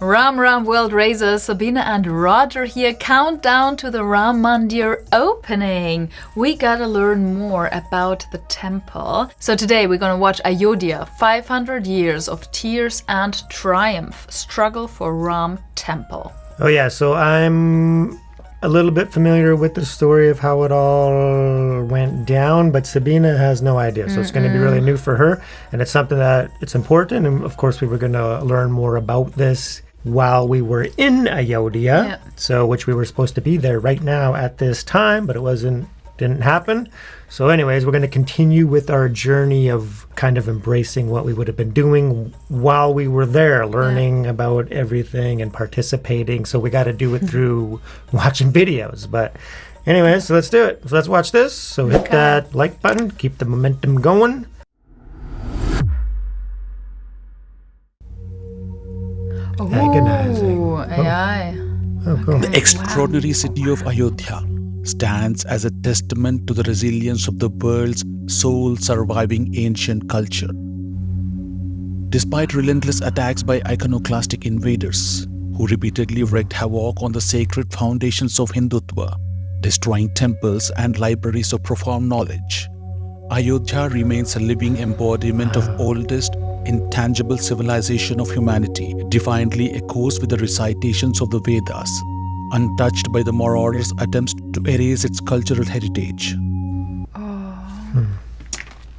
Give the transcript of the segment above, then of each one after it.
Ram World Racers, Sabine and Roger here. Countdown to the Ram Mandir opening. We gotta learn more about the temple. So today we're gonna watch Ayodhya, 500 years of tears and triumph, struggle for Ram temple. Oh yeah, so I'm a little bit familiar with the story of how it all went down, but Sabine has no idea. So it's going to be really new for her. And it's something that it's important. And of course, we were going to learn more about this while we were in Ayodhya. Yeah. So which we were supposed to be there right now at this time, but didn't happen. So anyways, we're going to continue with our journey of kind of embracing what we would have been doing while we were there, learning about everything and participating. So we got to do it through watching videos. But anyways, so let's do it. So let's watch this. So hit that like button, keep the momentum going. Agonizing. AI. Oh, cool. The extraordinary city of Ayodhya stands as a testament to the resilience of the world's sole surviving ancient culture. Despite relentless attacks by iconoclastic invaders who repeatedly wreaked havoc on the sacred foundations of Hindutva, destroying temples and libraries of profound knowledge, Ayodhya remains a living embodiment of oldest, intangible civilization of humanity, defiantly echoes with the recitations of the Vedas, untouched by the marauders' attempts to erase its cultural heritage.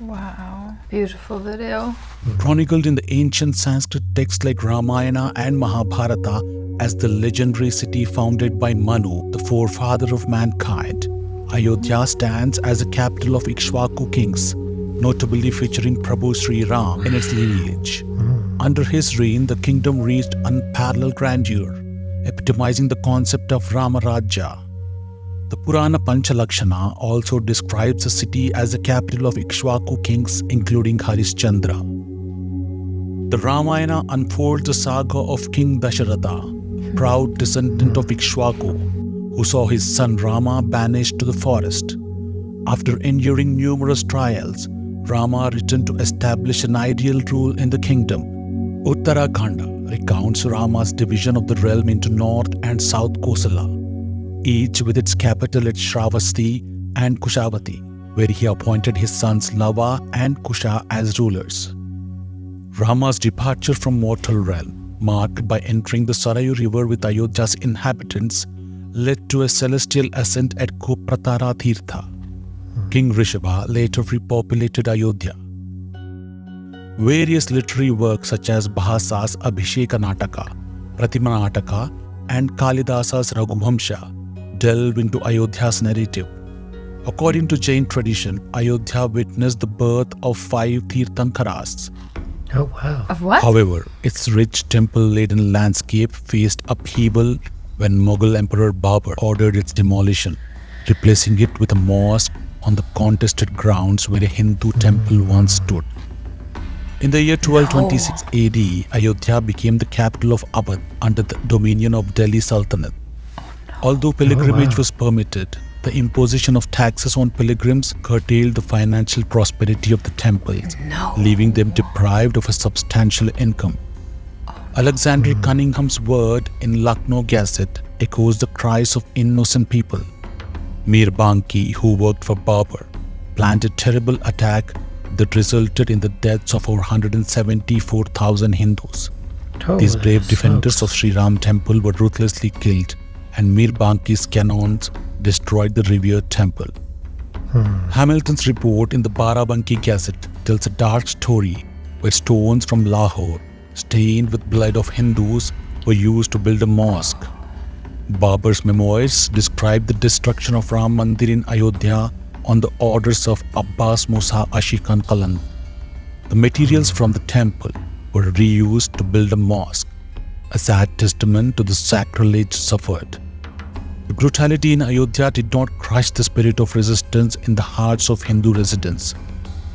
Wow. Beautiful video. Chronicled in the ancient Sanskrit texts like Ramayana and Mahabharata as the legendary city founded by Manu, the forefather of mankind, Ayodhya stands as a capital of 𝐂𝐴𝐴𝐴 kings, notably featuring Prabhu Shri Ram in its lineage. Under his reign, the kingdom reached unparalleled grandeur, epitomizing the concept of Rama Rajya. The Purana Panchalakshana also describes the city as the capital of 𝐂𝐴𝐴𝐴 kings, including Harishchandra. The Ramayana unfolds the saga of King Dasharatha, proud descendant of 𝐂𝐴𝐴𝐴, who saw his son Rama banished to the forest. After enduring numerous trials, Rama returned to establish an ideal rule in the kingdom. Uttarakhanda recounts Rama's division of the realm into North and South Kosala, each with its capital at Shravasti and Kushavati, where he appointed his sons Lava and Kusha as rulers. Rama's departure from mortal realm, marked by entering the Sarayu river with Ayodhya's inhabitants, led to a celestial ascent at Kopratara Teertha. King Rishabha later repopulated Ayodhya. Various literary works such as Bhasa's Abhisheka Nataka, Pratima Nataka, and Kalidasa's Raghuvamsha delve into Ayodhya's narrative. According to Jain tradition, Ayodhya witnessed the birth of 5 Tirthankaras. Oh, wow. Of what? However, its rich temple-laden landscape faced upheaval when Mughal Emperor Babur ordered its demolition, replacing it with a mosque on the contested grounds where a Hindu temple once stood. In the year 1226 AD, Ayodhya became the capital of Awadh under the dominion of Delhi Sultanate. Although pilgrimage was permitted, the imposition of taxes on pilgrims curtailed the financial prosperity of the temples, leaving them deprived of a substantial income. Alexander Cunningham's word in Lucknow Gazette echoes the cries of innocent people. Mir Banki, who worked for Babur, planned a terrible attack that resulted in the deaths of over 174,000 Hindus. These brave defenders of Sri Ram temple were ruthlessly killed, and Mir Banki's cannons destroyed the revered temple. Hamilton's report in the Barabanki Gazette tells a dark story where stones from Lahore, stained with blood of Hindus, were used to build a mosque. Babur's memoirs describe the destruction of Ram Mandir in Ayodhya on the orders of Abbas Musa Ashikan Kalan. The materials from the temple were reused to build a mosque, a sad testament to the sacrilege suffered. The brutality in Ayodhya did not crush the spirit of resistance in the hearts of Hindu residents.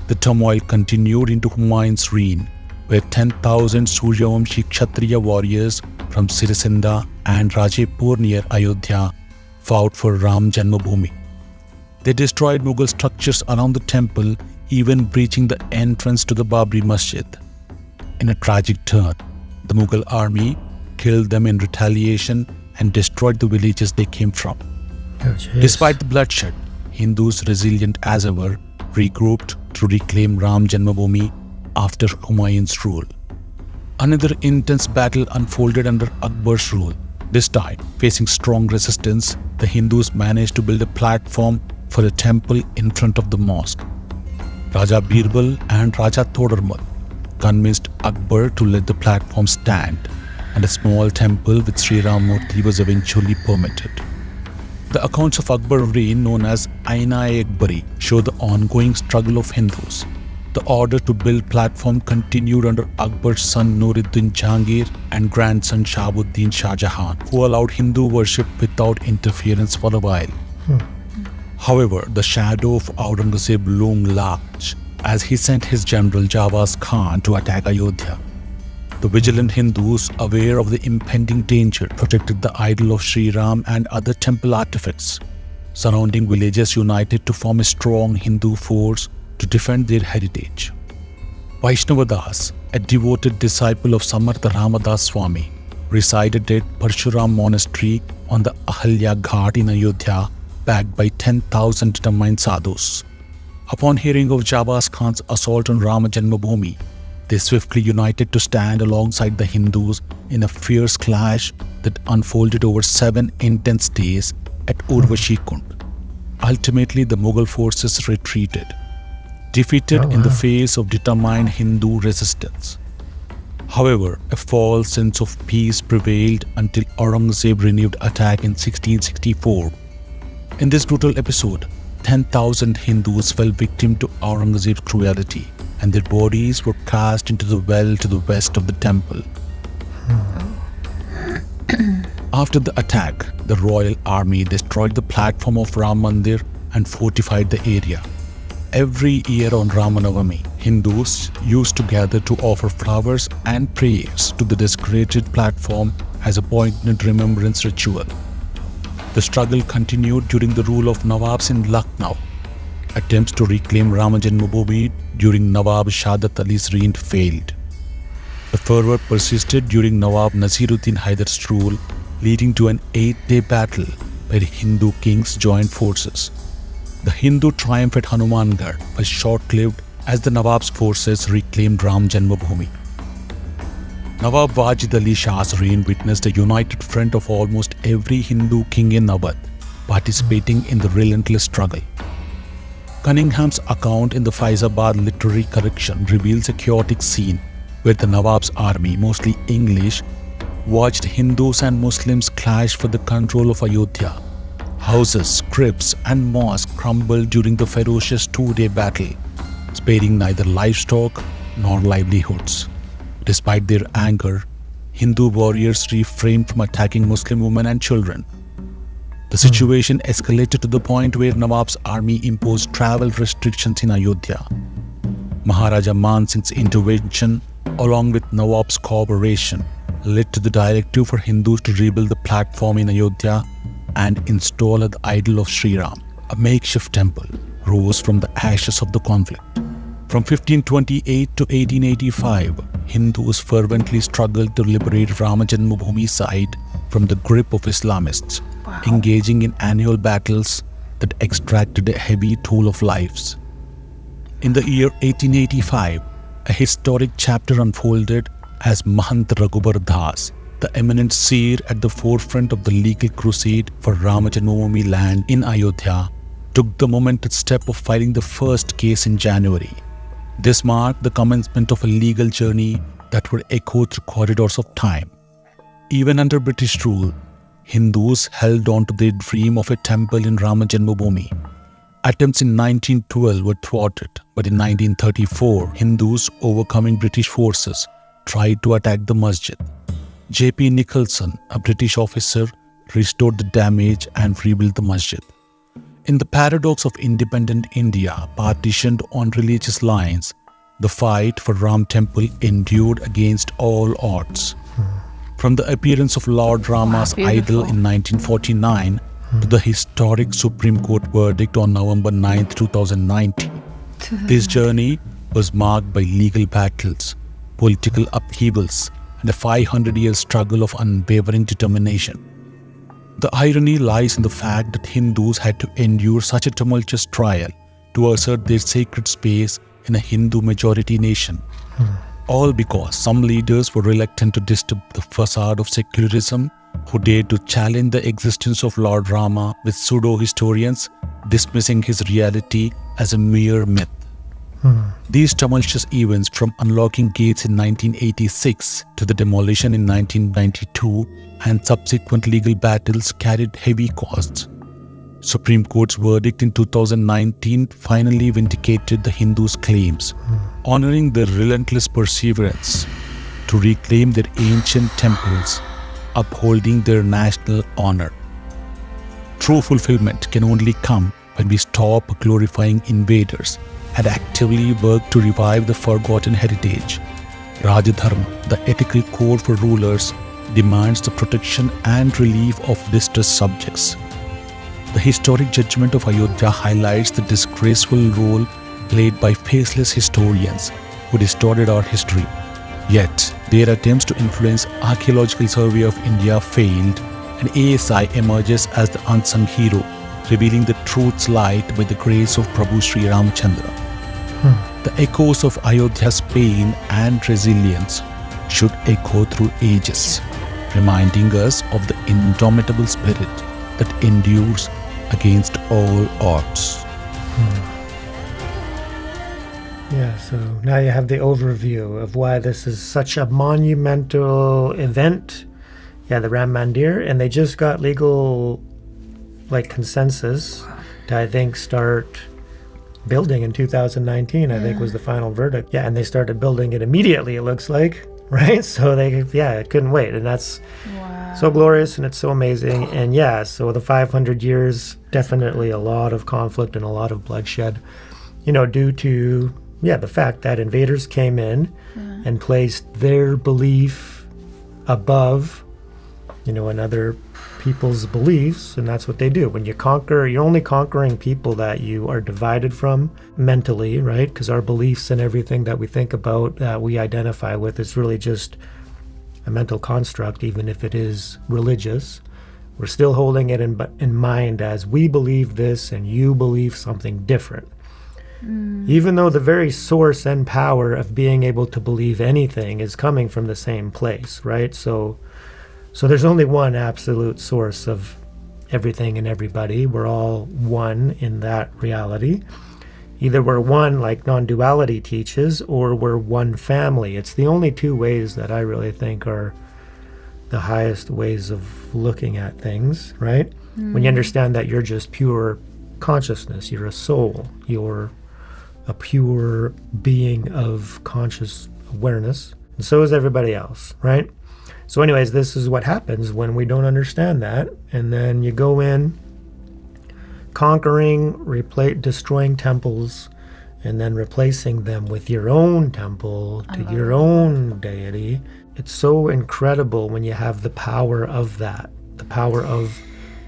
The turmoil continued into Humayun's reign, where 10,000 Suryavamshi Kshatriya warriors from Sirisinda and Rajepur near Ayodhya fought for Ram Janmabhoomi. They destroyed Mughal structures around the temple, even breaching the entrance to the Babri Masjid. In a tragic turn, the Mughal army, killed them in retaliation and destroyed the villages they came from. Oh, jeez. Despite the bloodshed, Hindus, resilient as ever, regrouped to reclaim Ram Janmabhoomi after Humayun's rule. Another intense battle unfolded under Akbar's rule. This time, facing strong resistance, the Hindus managed to build a platform for a temple in front of the mosque. Raja Birbal and Raja Todarmal convinced Akbar to let the platform stand, and a small temple with Sri Ram Murti was eventually permitted. The accounts of Akbar's reign, known as Ayodhya, show the ongoing struggle of Hindus. The order to build platform continued under Akbar's son Nuruddin Jahangir and grandson Shahabuddin Shah Jahan, who allowed Hindu worship without interference for a while. However, the shadow of Aurangzeb loomed large as he sent his general Jawaz Khan to attack Ayodhya. The vigilant Hindus, aware of the impending danger, protected the idol of Sri Ram and other temple artifacts. Surrounding villages united to form a strong Hindu force to defend their heritage. Vaishnava Das, a devoted disciple of Samartha Ramadas Swami, resided at Parshuram Monastery on the Ahalya Ghat in Ayodhya, backed by 10,000 determined sadhus. Upon hearing of Jawaz Khan's assault on Ram Janmabhoomi, they swiftly united to stand alongside the Hindus in a fierce clash that unfolded over 7 intense days at Urvashi Kund. Ultimately, the Mughal forces retreated, defeated in the face of determined Hindu resistance. However, a false sense of peace prevailed until Aurangzeb renewed attack in 1664. In this brutal episode, 10,000 Hindus fell victim to Aurangzeb's cruelty, and their bodies were cast into the well to the west of the temple. After the attack, the royal army destroyed the platform of Ram Mandir and fortified the area. Every year on Ramanavami, Hindus used to gather to offer flowers and prayers to the desecrated platform as a poignant remembrance ritual. The struggle continued during the rule of Nawabs in Lucknow. Attempts to reclaim Ram Janmabhoomi during Nawab Shahdat Ali's reign failed. The fervor persisted during Nawab Naseeruddin Haidar's rule, leading to an 8-day battle where Hindu kings joined forces. The Hindu triumph at Hanumangarh was short-lived as the Nawab's forces reclaimed Ram Janmabhoomi. Nawab Wajid Ali Shah's reign witnessed a united front of almost every Hindu king in Awadh participating in the relentless struggle. Cunningham's account in the Faizabad literary collection reveals a chaotic scene where the Nawab's army, mostly English, watched Hindus and Muslims clash for the control of Ayodhya. Houses, crypts and mosques crumbled during the ferocious 2-day battle, sparing neither livestock nor livelihoods. Despite their anger, Hindu warriors refrained from attacking Muslim women and children. The situation escalated to the point where Nawab's army imposed travel restrictions in Ayodhya. Maharaja Man Singh's intervention, along with Nawab's cooperation, led to the directive for Hindus to rebuild the platform in Ayodhya and install the idol of Sri Ram. A makeshift temple rose from the ashes of the conflict. From 1528 to 1885, Hindus fervently struggled to liberate Ram Janmabhoomi site from the grip of Islamists, engaging in annual battles that extracted a heavy toll of lives. In the year 1885, a historic chapter unfolded as Mahant Raghubar Das, the eminent seer at the forefront of the legal crusade for Ram Janmabhoomi land in Ayodhya, took the momentous step of filing the first case in January. This marked the commencement of a legal journey that would echo through corridors of time. Even under British rule, Hindus held on to their dream of a temple in Ram Janmabhoomi. Attempts in 1912 were thwarted, but in 1934, Hindus, overcoming British forces, tried to attack the masjid. J.P. Nicholson, a British officer, restored the damage and rebuilt the masjid. In the paradox of independent India, partitioned on religious lines, the fight for Ram Temple endured against all odds. From the appearance of Lord Rama's idol in 1949 to the historic Supreme Court verdict on November 9, 2019, this journey was marked by legal battles, political upheavals, and a 500-year struggle of unwavering determination. The irony lies in the fact that Hindus had to endure such a tumultuous trial to assert their sacred space in a Hindu-majority nation. All because some leaders were reluctant to disturb the facade of secularism, who dared to challenge the existence of Lord Rama, with pseudo-historians dismissing his reality as a mere myth. These tumultuous events, from unlocking gates in 1986 to the demolition in 1992 and subsequent legal battles, carried heavy costs. Supreme Court's verdict in 2019 finally vindicated the Hindus' claims, honoring their relentless perseverance to reclaim their ancient temples, upholding their national honor. True fulfillment can only come when we stop glorifying invaders and actively work to revive the forgotten heritage. Raja Dharma, the ethical code for rulers, demands the protection and relief of distressed subjects. The historic judgment of Ayodhya highlights the disgraceful role played by faceless historians who distorted our history. Yet, their attempts to influence Archaeological Survey of India failed, and ASI emerges as the unsung hero, revealing the truth's light by the grace of Prabhu Shri Ramachandra. The echoes of Ayodhya's pain and resilience should echo through ages, reminding us of the indomitable spirit that endures against all odds. Yeah, so now you have the overview of why this is such a monumental event. Yeah, the Ram Mandir, and they just got legal consensus to, I think, start building in 2019, I think was the final verdict. Yeah, and they started building it immediately, it looks like, right? So they couldn't wait, and that's so glorious, and it's so amazing. And yeah, so the 500 years, definitely a lot of conflict and a lot of bloodshed, due to the fact that invaders came in and placed their belief above another people's beliefs, and that's what they do. When you conquer, you're only conquering people that you are divided from mentally, right? Because our beliefs and everything that we think about, that we identify with, is really just a mental construct. Even if it is religious, we're still holding it in mind as we believe this and you believe something different. Even though the very source and power of being able to believe anything is coming from the same place, right? So there's only one absolute source of everything and everybody. We're all one in that reality. Either we're one, like non-duality teaches, or we're one family. It's the only two ways that I really think are the highest ways of looking at things, right? When you understand that you're just pure consciousness, you're a soul, you're a pure being of conscious awareness, and so is everybody else, right? So anyways, this is what happens when we don't understand that, and then you go in conquering, destroying temples, and then replacing them with your own temple to your own deity. It's so incredible when you have the power of that, the power of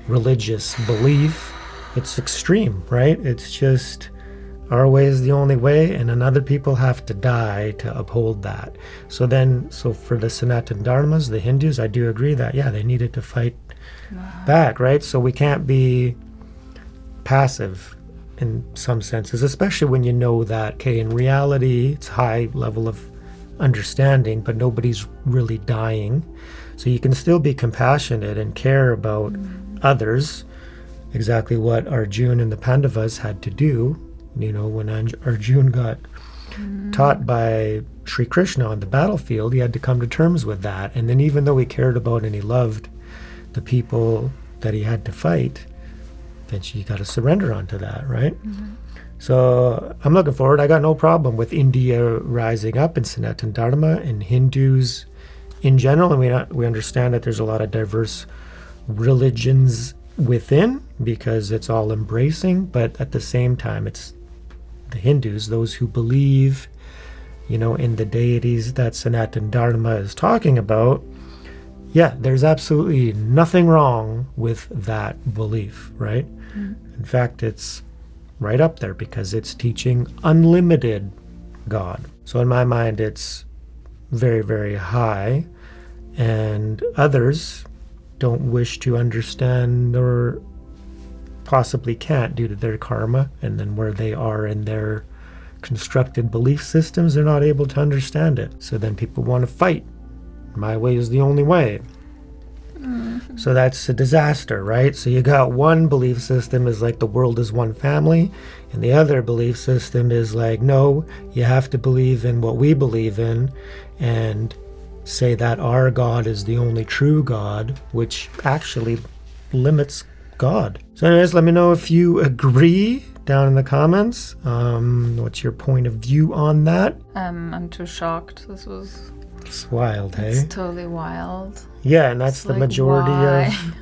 religious belief. It's extreme, right? It's just our way is the only way, and other people have to die to uphold that. So for the Sanatan Dharmas, the Hindus, I do agree that, they needed to fight back, right? So we can't be passive in some senses, especially when you know that, in reality, it's high level of understanding, but nobody's really dying. So you can still be compassionate and care about others, exactly what Arjuna and the Pandavas had to do. When Arjuna got taught by Shri Krishna on the battlefield, he had to come to terms with that. And then even though he cared about and he loved the people that he had to fight, then you got to surrender onto that, right? So I'm looking forward. I got no problem with India rising up in Sanatan Dharma and Hindus in general. And we understand that there's a lot of diverse religions within, because it's all embracing, but at the same time, it's the Hindus, those who believe, in the deities that Sanatan Dharma is talking about. Yeah, there's absolutely nothing wrong with that belief, right? In fact, it's right up there because it's teaching unlimited God. So in my mind, it's very, very high. and others don't wish to understand or possibly can't due to their karma, and then where they are in their constructed belief systems, they're not able to understand it. So then people want to fight. My way is the only way. So that's a disaster, right? So you got one belief system is like the world is one family, and the other belief system is like, no, you have to believe in what we believe in and say that our God is the only true God, which actually limits God. So anyways, let me know if you agree down in the comments. What's your point of view on that? I'm too shocked. It's wild, hey? It's totally wild. Yeah, and that's It's the like, majority why? of...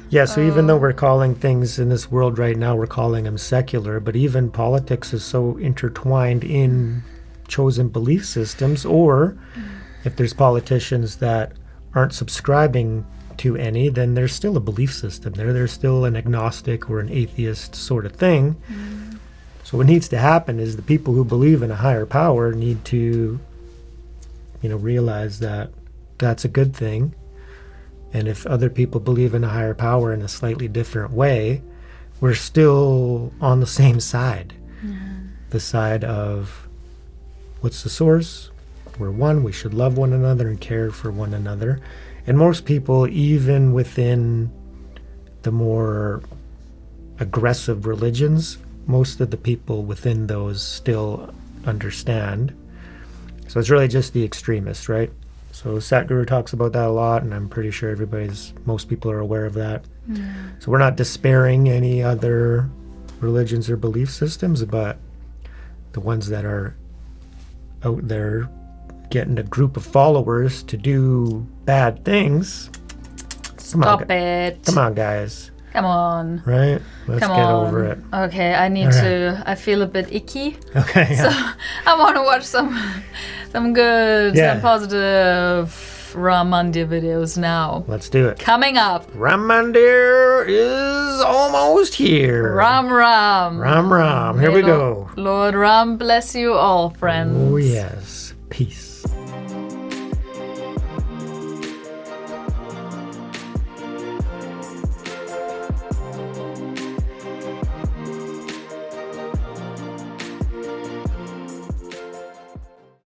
Yeah, so even though we're calling things in this world right now, we're calling them secular, but even politics is so intertwined in chosen belief systems, or if there's politicians that aren't subscribing to any, then there's still a belief system there. There's still an agnostic or an atheist sort of thing. So what needs to happen is the people who believe in a higher power need to, realize that that's a good thing. And if other people believe in a higher power in a slightly different way, we're still on the same side. The side of what's the source? We're one, we should love one another and care for one another. And most people, even within the more aggressive religions, most of the people within those still understand. So it's really just the extremists, right? So Satguru talks about that a lot, and I'm pretty sure most people are aware of that. So we're not despairing any other religions or belief systems, but the ones that are out there getting a group of followers to do bad things. Stop it. Come on, guys. Come on. Right? Let's get over it. Okay, I feel a bit icky. Okay. So I want to watch some good, some positive Ram Mandir videos now. Let's do it. Coming up. Ram Mandir is almost here. Ram Ram. Ram Ram. Here we go. Lord Ram bless you all, friends. Oh, yes. Peace.